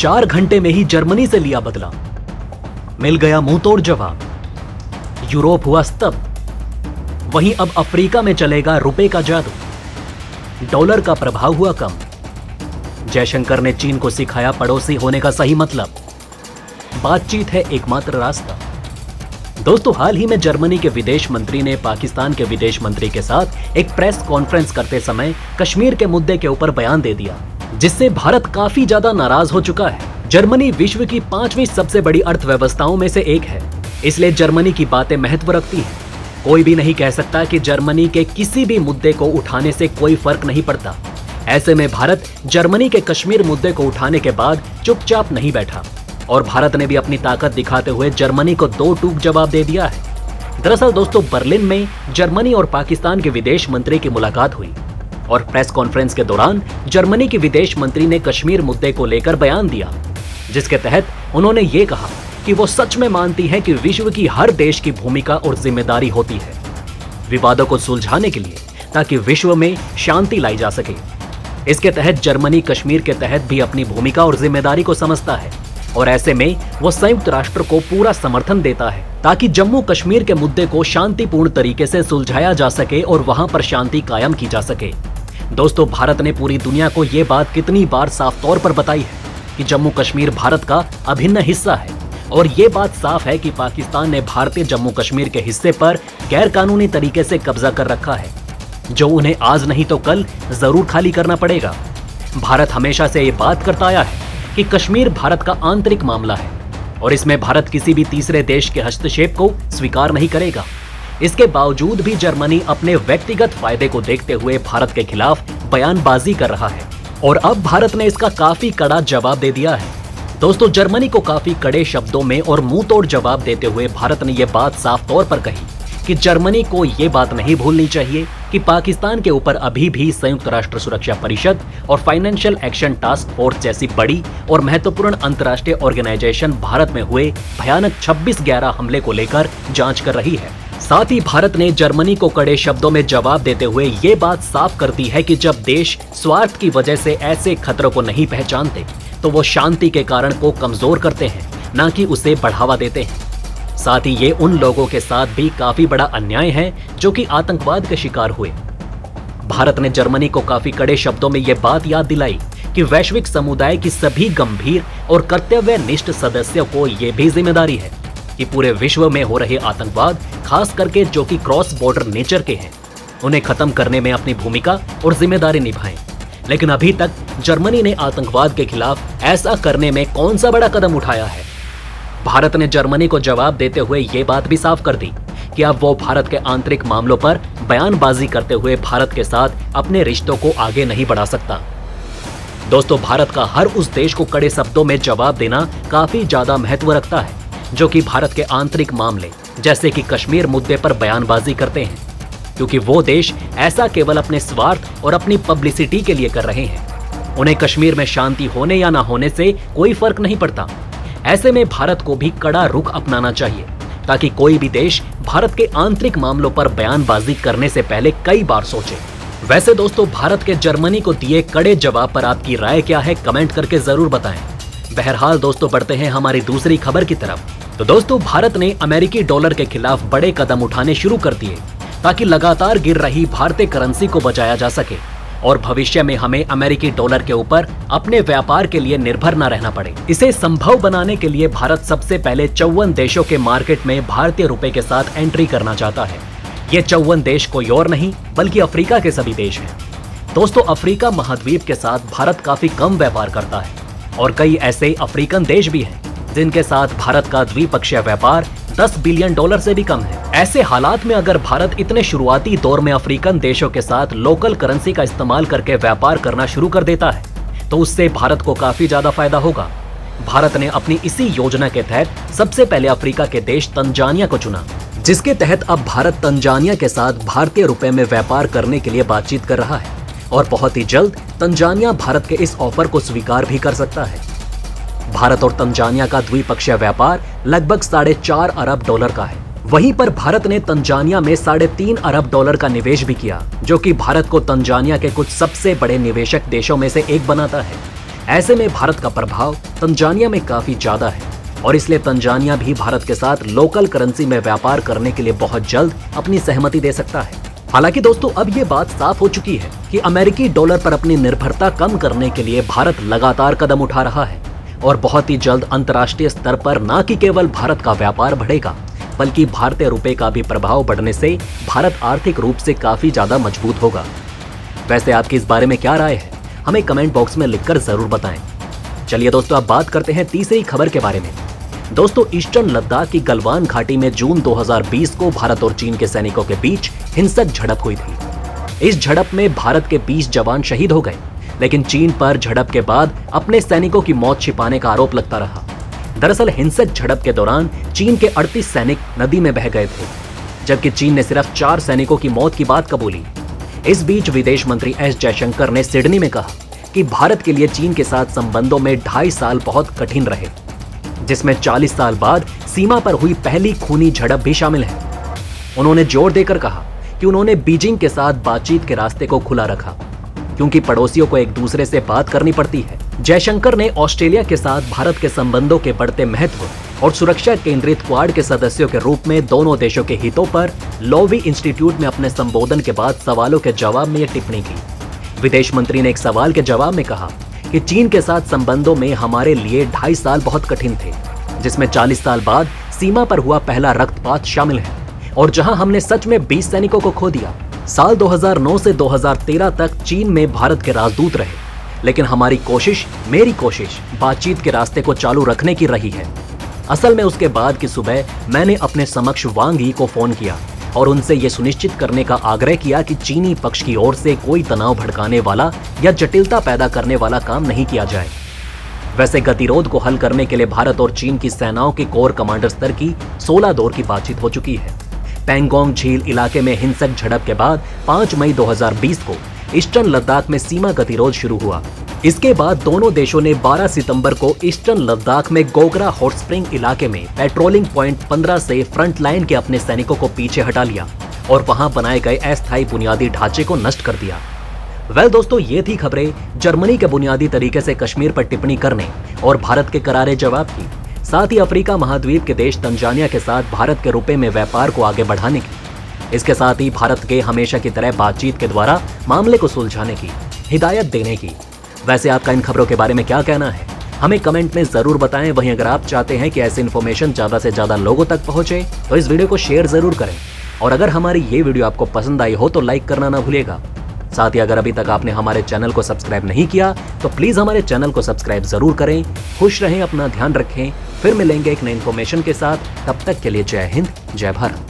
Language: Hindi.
4 घंटे में ही जर्मनी से लिया बदला। मिल गया मुंहतोड़ जवाब। यूरोप हुआ स्तब्ध। वहीं अब अफ्रीका में चलेगा रुपए का जादू। डॉलर का प्रभाव हुआ कम। जयशंकर ने चीन को सिखाया पड़ोसी होने का सही मतलब। बातचीत है एकमात्र रास्ता। दोस्तों, हाल ही में जर्मनी के विदेश मंत्री ने पाकिस्तान के विदेश मंत्री के साथ एक प्रेस कॉन्फ्रेंस करते समय कश्मीर के मुद्दे के ऊपर बयान दे दिया, जिससे भारत काफी ज्यादा नाराज हो चुका है। जर्मनी विश्व की 5वीं सबसे बड़ी अर्थव्यवस्थाओं में से एक है, इसलिए जर्मनी की बातें महत्व रखती हैं। कोई भी नहीं कह सकता कि जर्मनी के किसी भी मुद्दे को उठाने से कोई फर्क नहीं पड़ता। ऐसे में भारत जर्मनी के कश्मीर मुद्दे को उठाने के बाद चुपचाप नहीं बैठा और भारत ने भी अपनी ताकत दिखाते हुए जर्मनी को दो टूक जवाब दे दिया है। दरअसल दोस्तों, बर्लिन में जर्मनी और पाकिस्तान के विदेश मंत्री की मुलाकात हुई और प्रेस कॉन्फ्रेंस के दौरान जर्मनी के विदेश मंत्री ने कश्मीर मुद्दे को लेकर बयान दिया, जिसके तहत उन्होंने ये कहा कि वो सच में मानती हैं कि विश्व की हर देश की भूमिका और जिम्मेदारी होती है विवादों को सुलझाने के लिए, ताकि विश्व में शांति लाई जा सके। इसके तहत जर्मनी कश्मीर के तहत भी अपनी भूमिका और जिम्मेदारी को समझता है और ऐसे में वो संयुक्त राष्ट्र को पूरा समर्थन देता है ताकि जम्मू कश्मीर के मुद्दे को शांतिपूर्ण तरीके से सुलझाया जा सके और वहां पर शांति कायम की जा सके। दोस्तों, भारत ने पूरी दुनिया को ये बात कितनी बार साफ तौर पर बताई है कि जम्मू कश्मीर भारत का अभिन्न हिस्सा है और ये बात साफ है कि पाकिस्तान ने भारतीय जम्मू कश्मीर के हिस्से पर गैरकानूनी तरीके से कब्जा कर रखा है, जो उन्हें आज नहीं तो कल जरूर खाली करना पड़ेगा। भारत हमेशा से ये बात करता आया है कि कश्मीर भारत का आंतरिक मामला है और इसमें भारत किसी भी तीसरे देश के हस्तक्षेप को स्वीकार नहीं करेगा। इसके बावजूद भी जर्मनी अपने व्यक्तिगत फायदे को देखते हुए भारत के खिलाफ बयानबाजी कर रहा है और अब भारत ने इसका काफी कड़ा जवाब दे दिया है। दोस्तों, जर्मनी को काफी कड़े शब्दों में और मुंह तोड़ जवाब देते हुए भारत ने यह बात साफ तौर पर कही कि जर्मनी को ये बात नहीं भूलनी चाहिए कि पाकिस्तान के ऊपर अभी भी संयुक्त राष्ट्र सुरक्षा परिषद और फाइनेंशियल एक्शन टास्क फोर्स जैसी बड़ी और महत्वपूर्ण अंतर्राष्ट्रीय ऑर्गेनाइजेशन भारत में हुए भयानक 26/11 हमले को लेकर जांच कर रही है। साथ ही भारत ने जर्मनी को कड़े शब्दों में जवाब देते हुए ये बात साफ कर दी है कि जब देश स्वार्थ की वजह से ऐसे खतरों को नहीं पहचानते तो वो शांति के कारण को कमजोर करते हैं, न कि उसे बढ़ावा देते हैं। साथ ही ये उन लोगों के साथ भी काफी बड़ा अन्याय है जो कि आतंकवाद के शिकार हुए। भारत ने जर्मनी को काफी कड़े शब्दों में यह बात याद दिलाई कि वैश्विक समुदाय की सभी गंभीर और कर्तव्यनिष्ठ सदस्यों को यह भी जिम्मेदारी है कि पूरे विश्व में हो रहे आतंकवाद, खास करके जो कि क्रॉस बॉर्डर नेचर के हैं, उन्हें खत्म करने में अपनी भूमिका और जिम्मेदारी निभाएं। लेकिन अभी तक जर्मनी ने आतंकवाद के खिलाफ ऐसा करने में कौन सा बड़ा कदम उठाया है? भारत ने जर्मनी को जवाब देते हुए ये बात भी साफ कर दी कि अब वो भारत के आंतरिक मामलों पर बयानबाजी करते हुए भारत के साथ अपने रिश्तों को आगे नहीं बढ़ा सकता। दोस्तों, भारत का हर उस देश को कड़े शब्दों में जवाब देना काफी ज्यादा महत्व रखता है जो कि भारत के आंतरिक मामले जैसे कि कश्मीर मुद्दे पर बयानबाजी करते हैं, क्योंकि वो देश ऐसा केवल अपने स्वार्थ और अपनी पब्लिसिटी के लिए कर रहे हैं। उन्हें कश्मीर में शांति होने या ना होने से कोई फर्क नहीं पड़ता। ऐसे में भारत को भी कड़ा रुख अपनाना चाहिए ताकि कोई भी देश भारत के आंतरिक मामलों पर बयानबाजी करने से पहले कई बार सोचे। वैसे दोस्तों, भारत के जर्मनी को दिए कड़े जवाब पर आपकी राय क्या है, कमेंट करके जरूर बताएं। बहरहाल दोस्तों, बढ़ते हैं हमारी दूसरी खबर की तरफ। तो दोस्तों, भारत ने अमेरिकी डॉलर के खिलाफ बड़े कदम उठाने शुरू कर दिए ताकि लगातार गिर रही भारतीय करेंसी को बचाया जा सके और भविष्य में हमें अमेरिकी डॉलर के ऊपर अपने व्यापार के लिए निर्भर न रहना पड़े। इसे संभव बनाने के लिए भारत सबसे पहले 54 देशों के मार्केट में भारतीय रुपए के साथ एंट्री करना चाहता है। ये 54 देश कोई और नहीं बल्कि अफ्रीका के सभी देश हैं। दोस्तों, अफ्रीका महाद्वीप के साथ भारत काफी कम व्यापार करता है और कई ऐसे अफ्रीकन देश भी हैं जिनके साथ भारत का द्विपक्षीय व्यापार $10 बिलियन से भी कम है। ऐसे हालात में अगर भारत इतने शुरुआती दौर में अफ्रीकन देशों के साथ लोकल करेंसी का इस्तेमाल करके व्यापार करना शुरू कर देता है तो उससे भारत को काफी ज्यादा फायदा होगा। भारत ने अपनी इसी योजना के तहत सबसे पहले अफ्रीका के देश तंजानिया को चुना, जिसके तहत अब भारत तंजानिया के साथ भारतीय रुपए में व्यापार करने के लिए बातचीत कर रहा है और बहुत ही जल्द तंजानिया भारत के इस ऑफर को स्वीकार भी कर सकता है। भारत और तंजानिया का द्विपक्षीय व्यापार लगभग $4.5 अरब का है। वहीं पर भारत ने तंजानिया में $3.5 अरब का निवेश भी किया, जो कि भारत को तंजानिया के कुछ सबसे बड़े निवेशक देशों में से एक बनाता है। ऐसे में भारत का प्रभाव तंजानिया में काफी ज्यादा है और इसलिए तंजानिया भी भारत के साथ लोकल करेंसी में व्यापार करने के लिए बहुत जल्द अपनी सहमति दे सकता है। हालांकि दोस्तों अब ये बात साफ हो चुकी है कि अमेरिकी डॉलर पर अपनी निर्भरता कम करने के लिए भारत लगातार कदम उठा रहा है और बहुत ही जल्द अंतर्राष्ट्रीय स्तर पर न कि केवल भारत का व्यापार बढ़ेगा बल्कि भारतीय रुपए का भी प्रभाव बढ़ने से भारत आर्थिक रूप से काफी ज्यादा मजबूत होगा। वैसे आपकी इस बारे में क्या राय है, हमें कमेंट बॉक्स में लिखकर जरूर बताएं। चलिए दोस्तों अब बात करते हैं तीसरी खबर के बारे में। दोस्तों ईस्टर्न लद्दाख की गलवान घाटी में जून 2020 को भारत और चीन के सैनिकों के बीच हिंसक झड़प हुई थी। इस झड़प में भारत के 20 जवान शहीद हो गए, लेकिन चीन पर झड़प के बाद अपने सैनिकों की मौत छिपाने का आरोप लगता रहा। दरअसल हिंसक झड़प के दौरान चीन के 38 सैनिक नदी में बह गए थे, जबकि चीन ने सिर्फ 4 सैनिकों की मौत की बात कबूली। इस बीच विदेश मंत्री एस जयशंकर ने सिडनी में कहा कि भारत के लिए चीन के साथ संबंधों में 2.5 साल बहुत कठिन रहे, जिसमें 40 साल बाद सीमा पर हुई पहली खूनी झड़प भी शामिल है। उन्होंने जोर देकर कहा कि उन्होंने बीजिंग के साथ बातचीत के रास्ते को खुला रखा, क्योंकि पड़ोसियों को एक दूसरे से बात करनी पड़ती है। जयशंकर ने ऑस्ट्रेलिया के साथ भारत के संबंधों के बढ़ते महत्व और सुरक्षा केंद्रित क्वाड के सदस्यों के रूप में दोनों देशों के हितों पर लोवी इंस्टीट्यूट में अपने संबोधन के बाद सवालों के जवाब में यह टिप्पणी की। विदेश मंत्री ने एक सवाल के जवाब में कहा कि चीन के साथ संबंधों में हमारे लिए 2.5 साल बहुत कठिन थे, जिसमें 40 साल बाद सीमा पर हुआ पहला रक्तपात शामिल है और जहां हमने सच में 20 सैनिकों को खो दिया। साल 2009 से 2013 तक चीन में भारत के राजदूत रहे, लेकिन हमारी कोशिश, मेरी कोशिश बातचीत के रास्ते को चालू रखने की रही है। असल में उसके बाद की सुबह मैंने अपने समक्ष वांग यी को फोन किया और उनसे यह सुनिश्चित करने का आग्रह किया कि चीनी पक्ष की ओर से कोई तनाव भड़काने वाला या जटिलता पैदा करने वाला काम नहीं किया जाए। वैसे गतिरोध को हल करने के लिए भारत और चीन की सेनाओं के कोर कमांडर स्तर की 16 दौर की बातचीत हो चुकी है। पैंगोंग झील इलाके में हिंसक झड़प के बाद 5 मई 2020 को ईस्टर्न लद्दाख में सीमा गतिरोध शुरू हुआ। इसके बाद दोनों देशों ने 12 सितंबर को ईस्टर्न लद्दाख में गोगरा हॉट स्प्रिंग इलाके में पेट्रोलिंग पॉइंट 15 से फ्रंट लाइन के अपने सैनिकों को पीछे हटा लिया और वहां बनाए गए अस्थायी बुनियादी ढांचे को नष्ट कर दिया। दोस्तों ये थी खबरें जर्मनी के बुनियादी तरीके से कश्मीर पर टिप्पणी करने और भारत के करारे जवाब की, साथ ही अफ्रीका महाद्वीप के देश तंजानिया के साथ भारत के रुपए में व्यापार को आगे बढ़ाने की, इसके साथ ही भारत के हमेशा की तरह बातचीत के द्वारा मामले को सुलझाने की हिदायत देने की। वैसे आपका इन खबरों के बारे में क्या कहना है, हमें कमेंट में जरूर बताएं। वहीं अगर आप चाहते हैं कि ऐसी इन्फॉर्मेशन ज्यादा से ज्यादा लोगों तक पहुंचे तो इस वीडियो को शेयर जरूर करें और अगर हमारी ये वीडियो आपको पसंद आई हो तो लाइक करना ना भूलिएगा। साथ ही अगर अभी तक आपने हमारे चैनल को सब्सक्राइब नहीं किया तो प्लीज हमारे चैनल को सब्सक्राइब जरूर करें। खुश रहें, अपना ध्यान रखें, फिर मिलेंगे एक नई इन्फॉर्मेशन के साथ। तब तक के लिए जय हिंद, जय भारत।